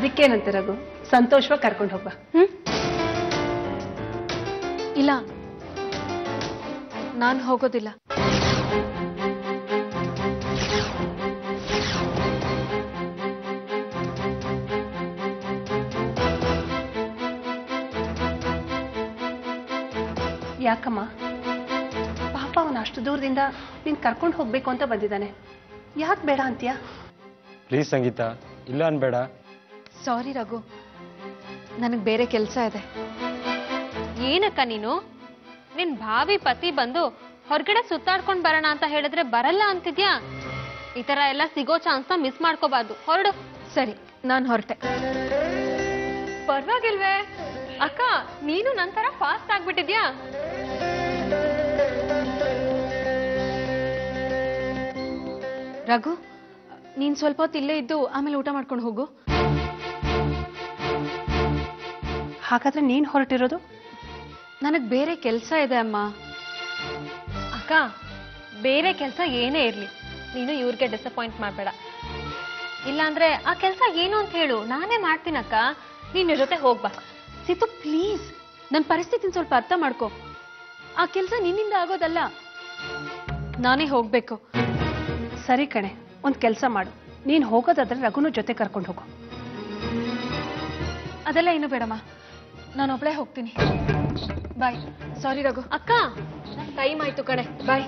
ಅದಕ್ಕೇನಂತೆ ರಘು, ಸಂತೋಷವಾಗಿ ಕರ್ಕೊಂಡು ಹೋಗ್ಬಾ. ಇಲ್ಲ, ನಾನು ಹೋಗೋದಿಲ್ಲ. ಯಾಕಮ್ಮ? ಪಾಪ ಅವನು ಅಷ್ಟು ದೂರದಿಂದ ನೀನ್ ಕರ್ಕೊಂಡು ಹೋಗ್ಬೇಕು ಅಂತ ಬಂದಿದ್ದಾನೆ. ಯಾಕೆ ಬೇಡ ಅಂತೀಯಾ? ಪ್ಲೀಸ್ ಸಂಗೀತ, ಇಲ್ಲ ಅನ್ಬೇಡ. ಸಾರಿ ರಘು, ನನಗೆ ಬೇರೆ ಕೆಲಸ ಇದೆ. ಏನಕ್ಕ ನೀನು? ನಿನ್ ಭಾವಿ ಪತಿ ಬಂದು ಹೊರಗಡೆ ಸುತ್ತಾಡ್ಕೊಂಡ್ ಬರೋಣ ಅಂತ ಹೇಳಿದ್ರೆ ಬರಲ್ಲ ಅಂತಿದ್ಯಾ? ಈ ತರ ಎಲ್ಲ ಸಿಗೋ ಚಾನ್ಸ್ನ ಮಿಸ್ ಮಾಡ್ಕೋಬಾರ್ದು. ಹೊರಡು. ಸರಿ, ನಾನು ಹೊರಟೆ. ಪರವಾಗಿಲ್ವೇ ಅಕ್ಕ, ನೀನು ನಂತರ ಫಾಸ್ಟ್ ಆಗ್ಬಿಟ್ಟಿದ್ಯಾ? ರಘು, ನೀನ್ ಸ್ವಲ್ಪ ಹೊತ್ತು ಇಲ್ಲೇ ಇದ್ದು ಆಮೇಲೆ ಊಟ ಮಾಡ್ಕೊಂಡು ಹೋಗು. ಹಾಗಾದ್ರೆ ನೀನ್ ಹೊರಟಿರೋದು? ನನಗ್ ಬೇರೆ ಕೆಲಸ ಇದೆ ಅಮ್ಮ. ಅಕ್ಕ, ಬೇರೆ ಕೆಲಸ ಏನೇ ಇರ್ಲಿ, ನೀನು ಇವ್ರಿಗೆ ಡಿಸಪಾಯಿಂಟ್ ಮಾಡ್ಬೇಡ. ಇಲ್ಲಾಂದ್ರೆ ಆ ಕೆಲಸ ಏನು ಅಂತ ಹೇಳು, ನಾನೇ ಮಾಡ್ತೀನಕ್ಕ. ನೀನ್ ಜೊತೆ ಹೋಗ್ಬಾ. ಸಿತು, ಪ್ಲೀಸ್, ನನ್ನ ಪರಿಸ್ಥಿತಿನ ಸ್ವಲ್ಪ ಅರ್ಥ ಮಾಡ್ಕೊ. ಆ ಕೆಲಸ ನಿನ್ನಿಂದ ಆಗೋದಲ್ಲ, ನಾನೇ ಹೋಗ್ಬೇಕು. ಸರಿ ಕಣೆ, ಒಂದ್ ಕೆಲಸ ಮಾಡು. ನೀನ್ ಹೋಗೋದಾದ್ರೆ ರಘುನ ಜೊತೆ ಕರ್ಕೊಂಡು ಹೋಗು. ಅದೆಲ್ಲ ಏನು ಬೇಡಮ್ಮ, ನಾನು ಒಬ್ಳೇ ಹೋಗ್ತೀನಿ. ಬಾಯ್. ಸಾರಿ ರಘು. ಅಕ್ಕ, ಟೈಮ್ ಆಯ್ತು ಕಣೆ, ಬಾಯ್.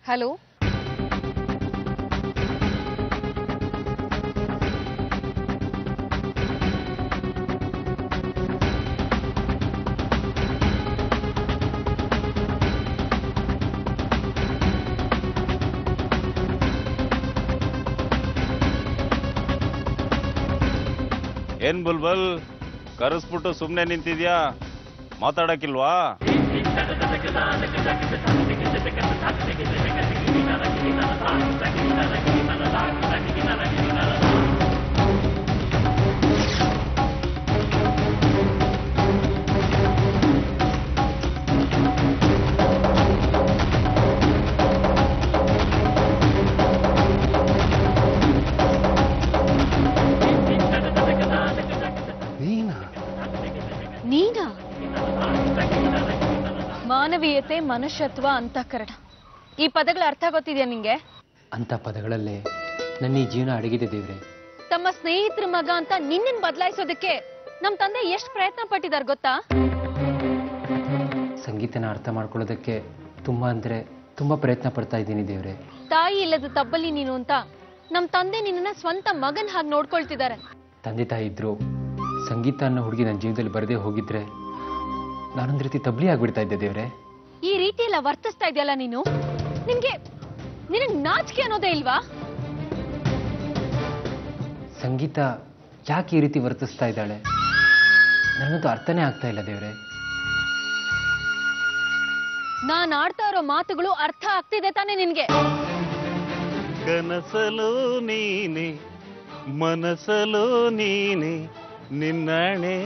ಹಲೋ, ಏನ್ ಬುಲ್ಬಲ್, ಕರೆಸ್ಬಿಟ್ಟು ಸುಮ್ನೆ ನಿಂತಿದ್ಯಾ? ಮಾತಾಡಕ್ಕಿಲ್ವಾ? ನೀನಾ? ಮಾನವೀಯತೆ, ಮನುಷ್ಯತ್ವ, ಅಂತಃಕರಣ, ಈ ಪದಗಳ ಅರ್ಥ ಗೊತ್ತಿದ್ಯಾ ನಿಂಗೆ? ಅಂತ ಪದಗಳಲ್ಲೇ ನನ್ನ ಈ ಜೀವನ ಅಡಗಿದೆ ದೇವ್ರೆ. ತಮ್ಮ ಸ್ನೇಹಿತರ ಮಗ ಅಂತ ನಿನ್ನನ್ ಬದಲಾಯಿಸೋದಕ್ಕೆ ನಮ್ ತಂದೆ ಎಷ್ಟು ಪ್ರಯತ್ನ ಪಟ್ಟಿದಾರ ಗೊತ್ತಾ? ಸಂಗೀತನ ಅರ್ಥ ಮಾಡ್ಕೊಳ್ಳೋದಕ್ಕೆ ತುಂಬಾ ಪ್ರಯತ್ನ ಪಡ್ತಾ ಇದ್ದೀನಿ ದೇವ್ರೆ. ತಾಯಿ ಇಲ್ಲದ ತಬ್ಬಲಿ ನೀನು ಅಂತ ನಮ್ ತಂದೆ ನಿನ್ನ ಸ್ವಂತ ಮಗನ್ ಹಾಗೆ ನೋಡ್ಕೊಳ್ತಿದ್ದಾರೆ. ತಂದೆ ತಾಯಿ ಇದ್ರು ಸಂಗೀತ ಅನ್ನೋ ಹುಡುಗಿ ನನ್ನ ಜೀವನದಲ್ಲಿ ಬರದೇ ಹೋಗಿದ್ರೆ ನಾನೊಂದ್ ರೀತಿ ತಬ್ಲಿ ಆಗ್ಬಿಡ್ತಾ ಇದ್ದೆ ದೇವ್ರೆ. ಈ ರೀತಿ ಎಲ್ಲ ವರ್ತಿಸ್ತಾ ಇದೆಯಲ್ಲ ನೀನು, ನಿನಗೆ ನಾಚಿಕೆ ಅನ್ನೋದೇ ಇಲ್ವಾ? ಸಂಗೀತ ಯಾಕೆ ಈ ರೀತಿ ವರ್ತಿಸ್ತಾ ಇದ್ದಾಳೆ ನನಗಂತೂ ಅರ್ಥನೇ ಆಗ್ತಾ ಇಲ್ಲ ದೇವ್ರೆ. ನಾನ್ ಆಡ್ತಾ ಇರೋ ಮಾತುಗಳು ಅರ್ಥ ಆಗ್ತಿದೆ ತಾನೆ ನಿನ್ಗೆ? ಕನಸಲು ನೀನೆ, ಮನಸಲು ನೀನೆ, ನಿನ್ನಣೆ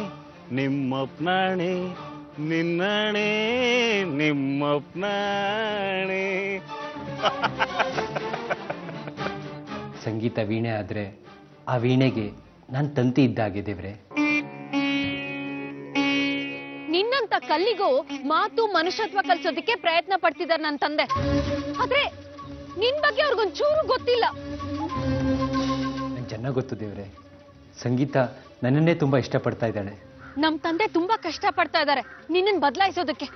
ನಿಮ್ಮಪ್ಪನಾಣೆ ನಿನ್ನಣೆ ನಿಮ್ಮಪ್ಪನಾಣೆ. ಸಂಗೀತ ವೀಣೆ ಆದ್ರೆ ಆ ವೀಣೆಗೆ ನಾನು ತಂತಿ ಇದ್ದಾಗೆ ದೇವ್ರೆ. ನಿನ್ನಂತ ಕಲ್ಲಿಗೂ ಮಾತು ಮನುಷ್ಯತ್ವ ಕಲ್ಸೋದಕ್ಕೆ ಪ್ರಯತ್ನ ಪಡ್ತಿದ್ದಾರೆ ನನ್ನ ತಂದೆ. ಆದ್ರೆ ನಿನ್ ಬಗ್ಗೆ ಅವ್ರಿಗೊಂಚೂರು ಗೊತ್ತಿಲ್ಲ. ನಂಗೆ ಚೆನ್ನಾಗಿ ಗೊತ್ತು ದೇವ್ರೆ, ಸಂಗೀತ ನನ್ನನ್ನೇ ತುಂಬಾ ಇಷ್ಟಪಡ್ತಾ ಇದ್ದಾಳೆ. ನಮ್ ತಂದೆ ತುಂಬಾ ಕಷ್ಟ ಪಡ್ತಾ ಇದ್ದಾರೆ ನಿನ್ನನ್ ಬದಲಾಯಿಸೋದಕ್ಕೆ.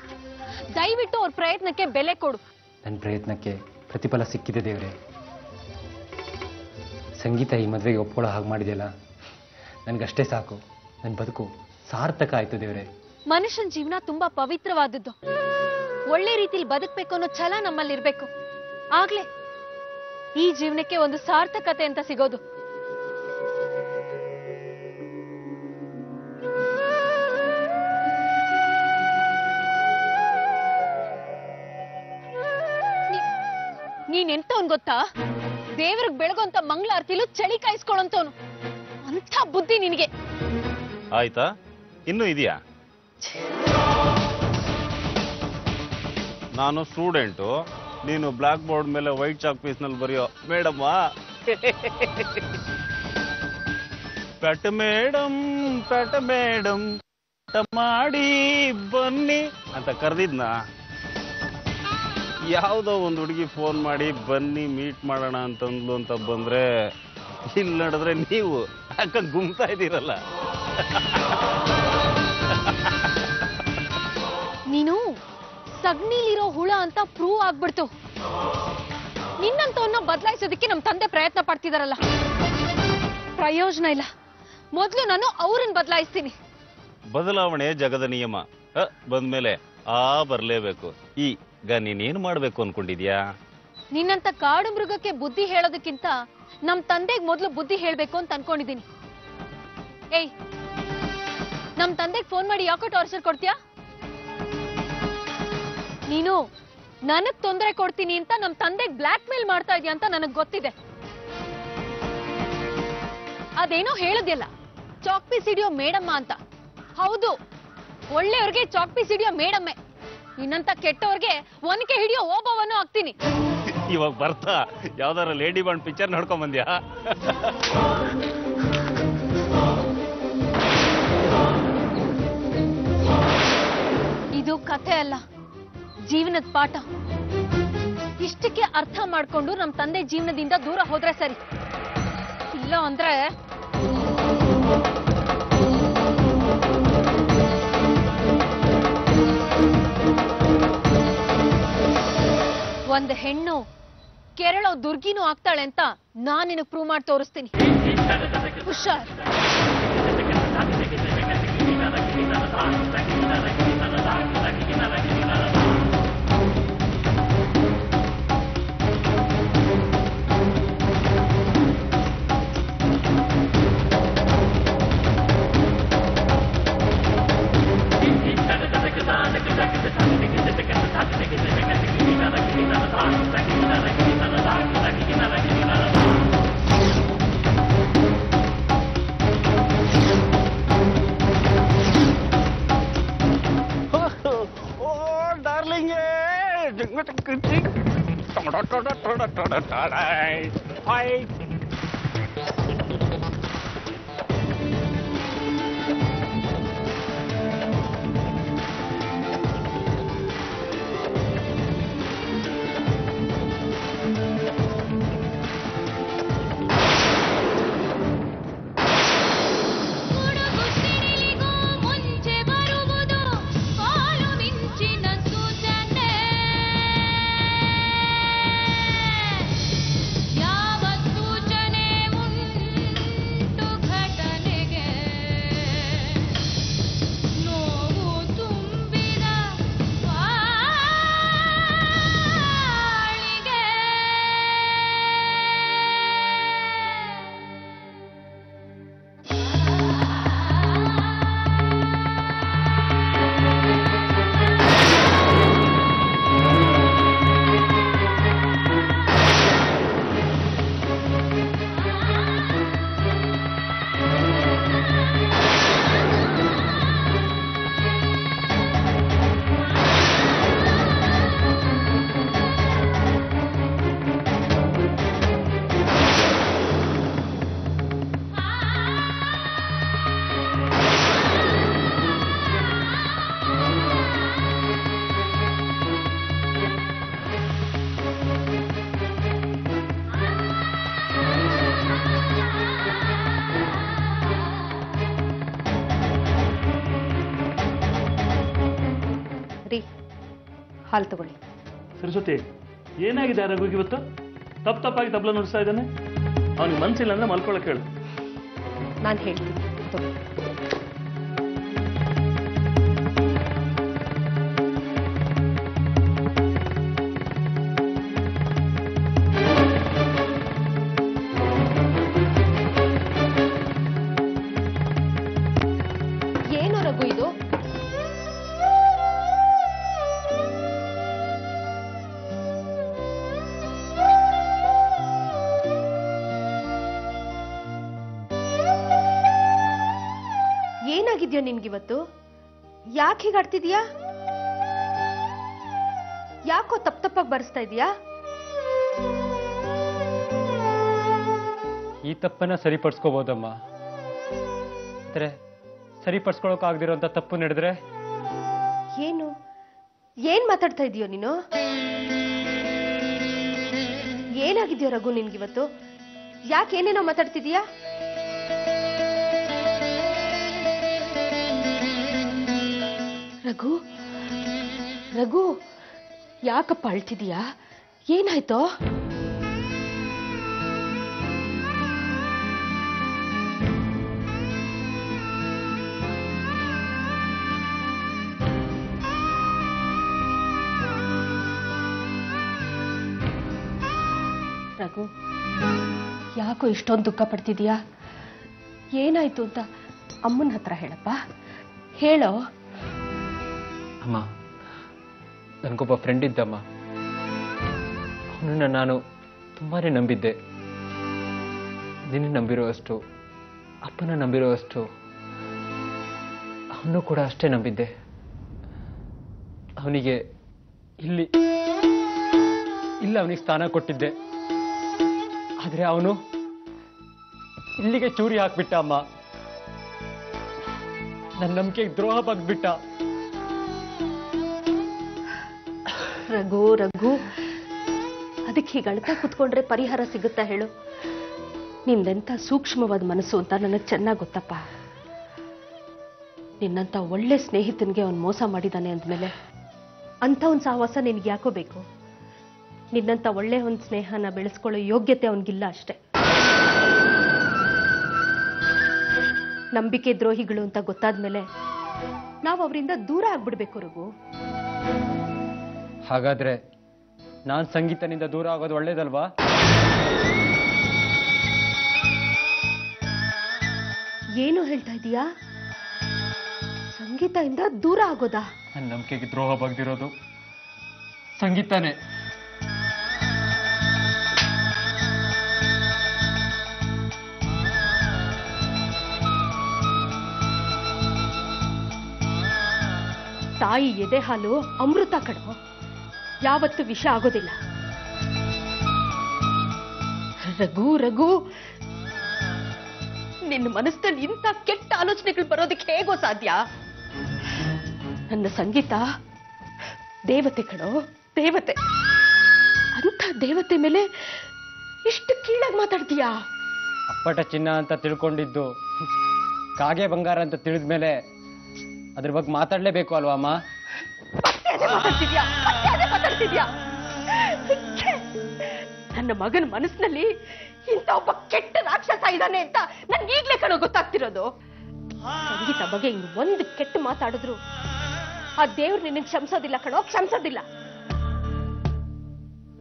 ದಯವಿಟ್ಟು ಅವ್ರ ಪ್ರಯತ್ನಕ್ಕೆ ಬೆಲೆ ಕೊಡು. ನನ್ನ ಪ್ರಯತ್ನಕ್ಕೆ ಪ್ರತಿಫಲ ಸಿಕ್ಕಿದೆ ದೇವ್ರೆ. ಸಂಗೀತ ಈ ಮದುವೆಗೆ ಒಪ್ಕೊಳ್ಳೋ ಹಾಗೆ ಮಾಡಿದೆಯಲ್ಲ, ನನ್ಗಷ್ಟೇ ಸಾಕು. ನನ್ನ ಬದುಕು ಸಾರ್ಥಕ ಆಯ್ತು ದೇವ್ರೆ. ಮನುಷ್ಯನ ಜೀವನ ತುಂಬಾ ಪವಿತ್ರವಾದದ್ದು. ಒಳ್ಳೆ ರೀತಿಲಿ ಬದುಕ್ಬೇಕು ಅನ್ನೋ ಛಲ ನಮ್ಮಲ್ಲಿರ್ಬೇಕು. ಆಗ್ಲೇ ಈ ಜೀವನಕ್ಕೆ ಒಂದು ಸಾರ್ಥಕತೆ ಅಂತ ಸಿಗೋದು. ನೀನೆಂತವನ್ ಗೊತ್ತಾ? ದೇವ್ರಿಗೆ ಬೆಳಗೋಂತ ಮಂಗಳಾರತಿಲು ಚಳಿ ಕಾಯಿಸ್ಕೊಳ್ಳೋಂತವನು. ಅಂಥ ಬುದ್ಧಿ ನಿನಗೆ. ಆಯ್ತಾ, ಇನ್ನೂ ಇದೆಯಾ? ನಾನು ಸ್ಟೂಡೆಂಟು, ನೀನು ಬ್ಲಾಕ್ ಬೋರ್ಡ್ ಮೇಲೆ ವೈಟ್ ಚಾಕ್ ಪೀಸ್ ನಲ್ಲಿ ಬರೆಯೋ ಮೇಡಮ್ಮ. ಪೆಟ ಮೇಡಮ್ ಮಾಡಿ ಬನ್ನಿ ಅಂತ ಕರೆದಿದ್ನ. ಯಾವುದೋ ಒಂದು ಹುಡುಗಿ ಫೋನ್ ಮಾಡಿ ಬನ್ನಿ ಮೀಟ್ ಮಾಡೋಣ ಅಂತಂದ್ಲು ಅಂತ ಬಂದ್ರೆ, ಇಲ್ಲಿ ನಡೆದ್ರೆ ನೀವು ಅಕ್ಕ ಗುಮ್ತಾ ಇದ್ದೀರಲ್ಲ. ನೀನು ಸಗ್ನಿಲಿರೋ ಹುಳ ಅಂತ ಪ್ರೂವ್ ಆಗ್ಬಿಡ್ತು. ನಿನ್ನಂತವನ್ನ ಬದಲಾಯಿಸೋದಕ್ಕೆ ನಮ್ ತಂದೆ ಪ್ರಯತ್ನ ಪಡ್ತಿದಾರಲ್ಲ, ಪ್ರಯೋಜನ ಇಲ್ಲ. ಮೊದ್ಲು ನಾನು ಅವ್ರನ್ನ ಬದಲಾಯಿಸ್ತೀನಿ. ಬದಲಾವಣೆ ಜಗದ ನಿಯಮ. ಬಂದ್ಮೇಲೆ ಬರ್ಲೇಬೇಕು. ಈಗ ನೀನೇನು ಮಾಡ್ಬೇಕು ಅನ್ಕೊಂಡಿದ್ಯಾ? ನಿನ್ನಂತ ಕಾಡು ಮೃಗಕ್ಕೆ ಬುದ್ಧಿ ಹೇಳೋದಕ್ಕಿಂತ ನಮ್ ತಂದೆಗ್ ಮೊದ್ಲು ಬುದ್ಧಿ ಹೇಳ್ಬೇಕು ಅಂತ ಅನ್ಕೊಂಡಿದೀನಿ. ಏಯ್, ನಮ್ ತಂದೆಗ್ ಫೋನ್ ಮಾಡಿ ಯಾಕೋ ಟಾರ್ಚರ್ ಕೊಡ್ತೀಯಾ? ನೀನು ನನಗ್ ತೊಂದರೆ ಕೊಡ್ತೀನಿ ಅಂತ ನಮ್ ತಂದೆಗ್ ಬ್ಲಾಕ್ ಮೇಲ್ ಮಾಡ್ತಾ ಇದೀಯ ಅಂತ ನನಗ್ ಗೊತ್ತಿದೆ. ಅದೇನೋ ಹೇಳದಿಲ್ಲ, ಚಾಕ್ ಪೀಸ್ ಹಿಡಿಯೋ ಮೇಡಮ್ಮ ಅಂತ. ಹೌದು, ಒಳ್ಳೆಯವ್ರಿಗೆ ಚಾಕ್ ಪೀಸ್ ಹಿಡಿಯೋ ಮೇಡಮ್ಮೆ. ಇನ್ನಂತ ಕೆಟ್ಟವ್ರಿಗೆ ಒನಕೆ ಹಿಡಿಯೋ ಓಬವ್ವನು ಆಗ್ತೀನಿ. ಇವಾಗ ಬರ್ತಾ ಯಾವ್ದಾರ ಲೇಡಿ ಬಾಂಡ್ ಪಿಕ್ಚರ್ ನೋಡ್ಕೊಂಡ್ ಬಂದ್ಯಾ? ಇದು ಕಥೆ ಅಲ್ಲ, ಜೀವನದ ಪಾಠ. ಇಷ್ಟಕ್ಕೆ ಅರ್ಥ ಮಾಡ್ಕೊಂಡು ನಮ್ ತಂದೆ ಜೀವನದಿಂದ ದೂರ ಹೋದ್ರೆ ಸರಿ. ಇಲ್ಲ ಅಂದ್ರೆ ಒಂದ್ ಹೆಣ್ಣು ಕೆರಳೋ ದುರ್ಗಿನೂ ಆಗ್ತಾಳೆ ಅಂತ ನಾನ್ ನಿನಗ್ ಪ್ರೂವ್ ಮಾಡಿ ತೋರಿಸ್ತೀನಿ. ಹುಷಾರ್. ಯಾವತ್ತೂ ಹಾಲು ತಗೊಳ್ಳಿ. ಸರಸ್ವತಿ, ಏನಾಗಿದೆ ರಘುಗೆ ಇವತ್ತು? ತಪ್ಪಾಗಿ ತಬ್ಲ ನುಡಿಸ್ತಾ ಇದ್ದಾನೆ. ಅವನಿಗೆ ಮನಸ್ಸಿಲ್ಲ ಅಂದ್ರೆ ಮಲ್ಕೊಳ್ಳೋಕೆ ಹೇಳು. ನಾನು ಹೇಳ್ತೀನಿ ತಗೊಳ್ಳಿ. ಏನು ರಘು ಇದು? ಏನಾಗಿದ್ಯೋ ನಿನ್ಗಿವತ್ತು? ಯಾಕೆ ಹೀಗಾಡ್ತಿದ್ಯಾ? ಯಾಕೋ ತಪ್ಪಾಗಿ ಬರೆಸ್ತಾ ಇದೀಯಾ? ಈ ತಪ್ಪನ್ನ ಸರಿಪಡಿಸ್ಕೋಬೋದಮ್ಮ. ಅಂದ್ರೆ ಸರಿಪಡಿಸ್ಕೊಳಕ್ ಆಗದಿರೋಂಥ ತಪ್ಪು ನಡೆದ್ರೆ ಏನ್ ಮಾತಾಡ್ತಾ ಇದೀಯೋ ನೀನು? ಏನಾಗಿದ್ಯೋ ರಘು ನಿನ್ಗಿವತ್ತು? ಯಾಕೆ ಏನೇನೋ ಮಾತಾಡ್ತಿದೀಯಾ? ರಘು ರಘು ಯಾಕಪ್ಪ ಅಳ್ತಿದೀಯಾ? ಏನಾಯ್ತೋ? ರಘು ಯಾಕೋ ಇಷ್ಟೊಂದು ದುಃಖ ಪಡ್ತಿದೀಯಾ? ಏನಾಯ್ತು ಅಂತ ಅಮ್ಮನ ಹತ್ರ ಹೇಳಪ್ಪ, ಹೇಳೋ. ಅಮ್ಮ, ನನಗೊಬ್ಬ ಫ್ರೆಂಡ್ ಇದ್ದಮ್ಮ. ಅವನನ್ನ ನಾನು ತುಂಬಾನೇ ನಂಬಿದ್ದೆ. ನಿನ್ನ ನಂಬಿರೋ ಅಷ್ಟು, ಅಪ್ಪನ ನಂಬಿರೋ ಅಷ್ಟು ಅವನು ಕೂಡ ಅಷ್ಟೇ ನಂಬಿದ್ದೆ. ಅವನಿಗೆ ಇಲ್ಲಿ ಅವನಿಗೆ ಸ್ಥಾನ ಕೊಟ್ಟಿದ್ದೆ. ಆದ್ರೆ ಅವನು ಇಲ್ಲಿಗೆ ಚೂರಿ ಹಾಕ್ಬಿಟ್ಟ ಅಮ್ಮ. ನನ್ನ ನಂಬಿಕೆಗೆ ದ್ರೋಹ ಬಗ್ಬಿಟ್ಟ. ರಘು ಅದಕ್ಕೆ ಹೀಗೆ ಅಳ್ತಾ ಕೂತ್ಕೊಂಡ್ರೆ ಪರಿಹಾರ ಸಿಗುತ್ತಾ ಹೇಳು? ನಿಂದೆಂತ ಸೂಕ್ಷ್ಮವಾದ ಮನಸ್ಸು ಅಂತ ನನಗೆ ಚೆನ್ನಾಗಿ ಗೊತ್ತಪ್ಪ. ನಿನ್ನಂತ ಒಳ್ಳೆ ಸ್ನೇಹಿತನಿಗೆ ಅವನು ಮೋಸ ಮಾಡಿದ್ದಾನೆ ಅಂದಮೇಲೆ ಅಂತ ಒಂದು ಸಹವಾಸ ನಿನ್ಗೆ ಯಾಕೋ ಬೇಕು? ನಿನ್ನಂತ ಒಳ್ಳೆ ಒಂದು ಸ್ನೇಹನ ಬೆಳೆಸ್ಕೊಳ್ಳೋ ಯೋಗ್ಯತೆ ಅವನಿಗಿಲ್ಲ ಅಷ್ಟೆ. ನಂಬಿಕೆ ದ್ರೋಹಿಗಳು ಅಂತ ಗೊತ್ತಾದ್ಮೇಲೆ ನಾವು ಅವರಿಂದ ದೂರ ಆಗ್ಬಿಡ್ಬೇಕು ರಘು. ಹಾಗಾದ್ರೆ ನಾನ್ ಸಂಗೀತನಿಂದ ದೂರ ಆಗೋದು ಒಳ್ಳೇದಲ್ವಾ? ಏನು ಹೇಳ್ತಾ ಇದೀಯಾ? ಸಂಗೀತದಿಂದ ದೂರ ಆಗೋದಾ? ನನ್ನ ನಂಬಿಕೆಗೆ ದ್ರೋಹ ಬಗ್ದಿರೋದು ಸಂಗೀತನೇ. ತಾಯಿ ಎದೆ ಹಾಲು ಅಮೃತ ಕಣೋ, ಯಾವತ್ತು ವಿಷ ಆಗೋದಿಲ್ಲ. ರಘು ನಿನ್ನ ಮನಸ್ಸಲ್ಲಿ ಇಂಥ ಕೆಟ್ಟ ಆಲೋಚನೆಗಳು ಬರೋದಕ್ಕೆ ಹೇಗೋ ಸಾಧ್ಯ? ನನ್ನ ಸಂಗೀತ ದೇವತೆ ಕಣೋ, ದೇವತೆ. ಅಂಥ ದೇವತೆ ಮೇಲೆ ಇಷ್ಟು ಕೀಳಾಗಿ ಮಾತಾಡ್ತೀಯಾ? ಅಪ್ಪಟ ಚಿನ್ನ ಅಂತ ತಿಳ್ಕೊಂಡಿದ್ದು ಕಾಗೆ ಬಂಗಾರ ಅಂತ ತಿಳಿದ್ಮೇಲೆ ಅದ್ರ ಬಗ್ಗೆ ಮಾತಾಡ್ಲೇಬೇಕು ಅಲ್ವಾ ಅಮ್ಮ? ಮಾತಾಡ್ತಿದ್ಯಾ? ನನ್ನ ಮಗನ ಮನಸ್ಸಿನಲ್ಲಿ ಇಂಥ ಒಬ್ಬ ಕೆಟ್ಟ ರಾಕ್ಷಸ ಇದ್ದಾನೆ ಅಂತ ನನ್ಗೆ ಈಗ್ಲೇ ಕಣೋ ಗೊತ್ತಾಗ್ತಿರೋದು. ಸಂಗೀತ ಬಗ್ಗೆ ಇನ್ನು ಒಂದು ಕೆಟ್ಟ ಮಾತಾಡಿದ್ರು ಆ ದೇವ್ರು ನಿನ್ನ ಕ್ಷಮಿಸೋದಿಲ್ಲ ಕಣೋ, ಕ್ಷಮಿಸೋದಿಲ್ಲ.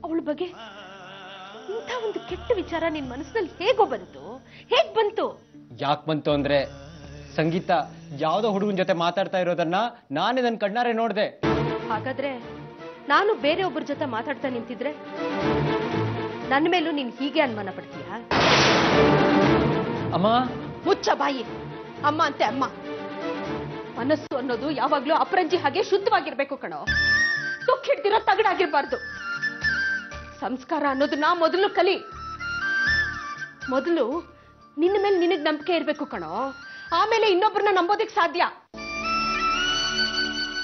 ಅವಳ ಬಗ್ಗೆ ಇಂಥ ಒಂದು ಕೆಟ್ಟ ವಿಚಾರ ನಿನ್ ಮನಸ್ಸಿನಲ್ಲಿ ಹೇಗ್ ಬಂತು? ಯಾಕೆ ಬಂತು ಅಂದ್ರೆ ಸಂಗೀತ ಯಾವ್ದೋ ಹುಡುಗನ ಜೊತೆ ಮಾತಾಡ್ತಾ ಇರೋದನ್ನ ನಾನೇ ನನ್ನ ಕಣ್ಣಾರೆ ನೋಡ್ದೆ. ಹಾಗಾದ್ರೆ ನಾನು ಬೇರೆ ಒಬ್ಬರ ಜೊತೆ ಮಾತಾಡ್ತಾ ನಿಂತಿದ್ರೆ ನನ್ನ ಮೇಲೂ ನೀನ್ ಹೀಗೆ ಅನುಮಾನ ಪಡ್ತೀಯಾ? ಅಮ್ಮ, ಮುಚ್ಚ ಬಾಯಿ. ಅಮ್ಮ ಅಂತೆ ಅಮ್ಮ. ಮನಸ್ಸು ಅನ್ನೋದು ಯಾವಾಗ್ಲೂ ಅಪರಂಜಿ ಹಾಗೆ ಶುದ್ಧವಾಗಿರ್ಬೇಕು ಕಣೋ, ತುಕ್ ಹಿಡ್ದಿರೋ ತಗಡಾಗಿರ್ಬಾರ್ದು. ಸಂಸ್ಕಾರ ಅನ್ನೋದನ್ನ ಮೊದಲು ಕಲಿ. ಮೊದಲು ನಿನ್ನ ಮೇಲೆ ನಿನಗ್ ನಂಬಿಕೆ ಇರ್ಬೇಕು ಕಣೋ, ಆಮೇಲೆ ಇನ್ನೊಬ್ಬರನ್ನ ನಂಬೋದಿಕ್ ಸಾಧ್ಯ.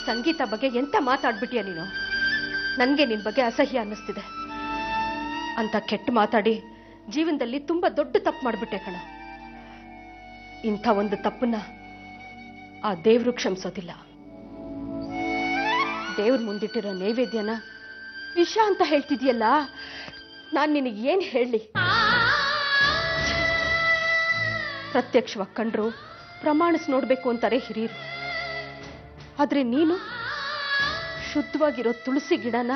ಸಂಗೀತ ಬಗ್ಗೆ ಎಂತ ಮಾತಾಡ್ಬಿಟ್ಟಿಯ ನೀನು? ನನ್ಗೆ ನಿನ್ ಬಗ್ಗೆ ಅಸಹ್ಯ ಅನ್ನಿಸ್ತಿದೆ. ಅಂತ ಕೆಟ್ಟ ಮಾತಾಡಿ ಜೀವನದಲ್ಲಿ ತುಂಬಾ ದೊಡ್ಡ ತಪ್ಪು ಮಾಡ್ಬಿಟ್ಟೆ ಕಣ. ಇಂಥ ಒಂದು ತಪ್ಪನ್ನ ಆ ದೇವ್ರು ಕ್ಷಮಿಸೋದಿಲ್ಲ. ದೇವ್ರ ಮುಂದಿಟ್ಟಿರೋ ನೈವೇದ್ಯನ ವಿಷ ಅಂತ ಹೇಳ್ತಿದ್ಯಲ್ಲ, ನಾನು ನಿನಗೆ ಏನ್ ಹೇಳಿ? ಪ್ರತ್ಯಕ್ಷವಾಗಿ ಕಂಡ್ರು ಪ್ರಮಾಣಿಸ್ ನೋಡ್ಬೇಕು ಅಂತಾರೆ ಹಿರಿಯರು. ಆದ್ರೆ ನೀನು ಶುದ್ಧವಾಗಿರೋ ತುಳಸಿ ಗಿಡನ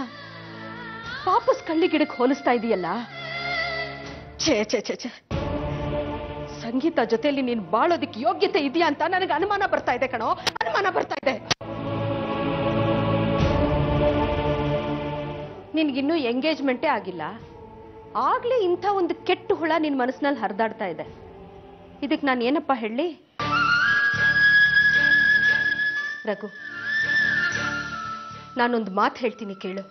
ವಾಪಸ್ ಕಳ್ಳಿ ಗಿಡಕ್ಕೆ ಹೋಲಿಸ್ತಾ ಇದೀಯಲ್ಲ. ಛೇ ಛೇ ಛೇ ಛೇ, ಸಂಗೀತ ಜೊತೆಯಲ್ಲಿ ನೀನು ಬಾಳೋದಿಕ್ ಯೋಗ್ಯತೆ ಇದೆಯಾ ಅಂತ ನನಗೆ ಅನುಮಾನ ಬರ್ತಾ ಇದೆ ಕಣೋ, ಅನುಮಾನ ಬರ್ತಾ ಇದೆ. ನಿನ್ಗಿನ್ನೂ ಎಂಗೇಜ್ಮೆಂಟೇ ಆಗಿಲ್ಲ, ಆಗ್ಲೇ ಇಂಥ ಒಂದು ಕೆಟ್ಟ ಹುಳ ನಿನ್ ಮನಸ್ಸಿನಲ್ಲಿ ಹರಿದಾಡ್ತಾ ಇದೆ. ಇದಕ್ಕೆ ನಾನು ಏನಪ್ಪ ಹೇಳಿ? ರಘು, ನಾನೊಂದು ಮಾತು ಹೇಳ್ತೀನಿ ಕೇಳು.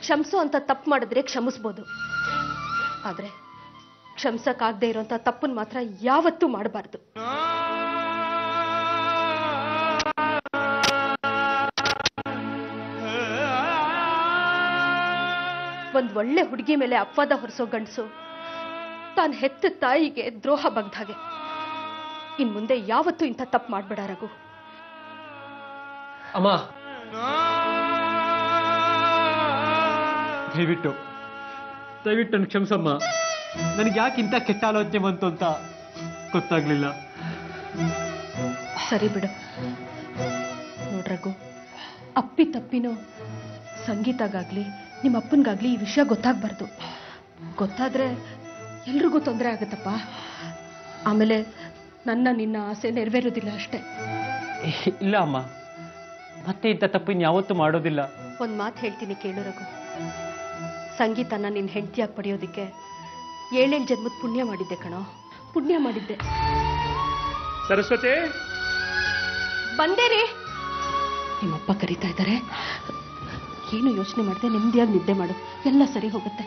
ಕ್ಷಮಿಸು ಅಂತ ತಪ್ಪು ಮಾಡಿದ್ರೆ ಕ್ಷಮಿಸ್ಬೋದು, ಆದ್ರೆ ಕ್ಷಮಿಸಕ್ಕಾಗದೆ ಇರೋಂಥ ತಪ್ಪನ್ನು ಮಾತ್ರ ಯಾವತ್ತೂ ಮಾಡಬಾರ್ದು. ಒಂದ್ ಒಳ್ಳೆ ಹುಡುಗಿ ಮೇಲೆ ಅಪವಾದ ಹೊರಿಸೋ ಗಂಡಸು ತಾನು ಹೆತ್ತ ತಾಯಿಗೆ ದ್ರೋಹ ಬಗ್ದ ಹಾಗೆ. ಇನ್ ಮುಂದೆ ಯಾವತ್ತೂ ಇಂಥ ತಪ್ಪು ಮಾಡ್ಬೇಡ ರಘು. ಅಮ್ಮ, ದಯವಿಟ್ಟು ನನ್ನ ಕ್ಷಮಿಸಮ್ಮ. ನನಗೆ ಯಾಕೆ ಇಂಥ ಕೆಟ್ಟ ಆಲೋಚನೆ ಬಂತು ಅಂತ ಗೊತ್ತಾಗ್ಲಿಲ್ಲ. ಸರಿ ಬಿಡು. ನೋಡ್ರಘು, ಅಪ್ಪಿ ತಪ್ಪಿನೋ ಸಂಗೀತಗಾಗ್ಲಿ ನಿಮ್ಮ ಅಪ್ಪನಿಗಾಗ್ಲಿ ಈ ವಿಷಯ ಗೊತ್ತಾಗ್ಬಾರ್ದು. ಗೊತ್ತಾದ್ರೆ ಎಲ್ರಿಗೂ ತೊಂದರೆ ಆಗುತ್ತಪ್ಪ. ಆಮೇಲೆ ನಿನ್ನ ಆಸೆ ನೆರವೇರೋದಿಲ್ಲ ಅಷ್ಟೇ. ಇಲ್ಲ ಅಮ್ಮ, ಮತ್ತೆ ಇಂಥ ತಪ್ಪಿನ ಯಾವತ್ತೂ ಮಾಡೋದಿಲ್ಲ. ಒಂದ್ ಮಾತು ಹೇಳ್ತೀನಿ ಕೇಳು ರಘು. ಸಂಗೀತನ ನಿನ್ನ ಹೆಂಡತಿಯಾಗಿ ಪಡೆಯೋದಿಕ್ಕೆ 7 ಜನ್ಮದ ಪುಣ್ಯ ಮಾಡಿದ್ದೆ ಕಣೋ, ಪುಣ್ಯ ಮಾಡಿದ್ದೆ. ಸರಸ್ವತಿ, ಬಂದೇರಿ. ನಿಮ್ಮಪ್ಪ ಕರೀತಾ ಇದ್ದಾರೆ. ಏನು ಯೋಚನೆ ಮಾಡದೆ ನೆಮ್ಮದಿಯಾಗಿ ನಿದ್ದೆ ಮಾಡು, ಎಲ್ಲ ಸರಿ ಹೋಗುತ್ತೆ.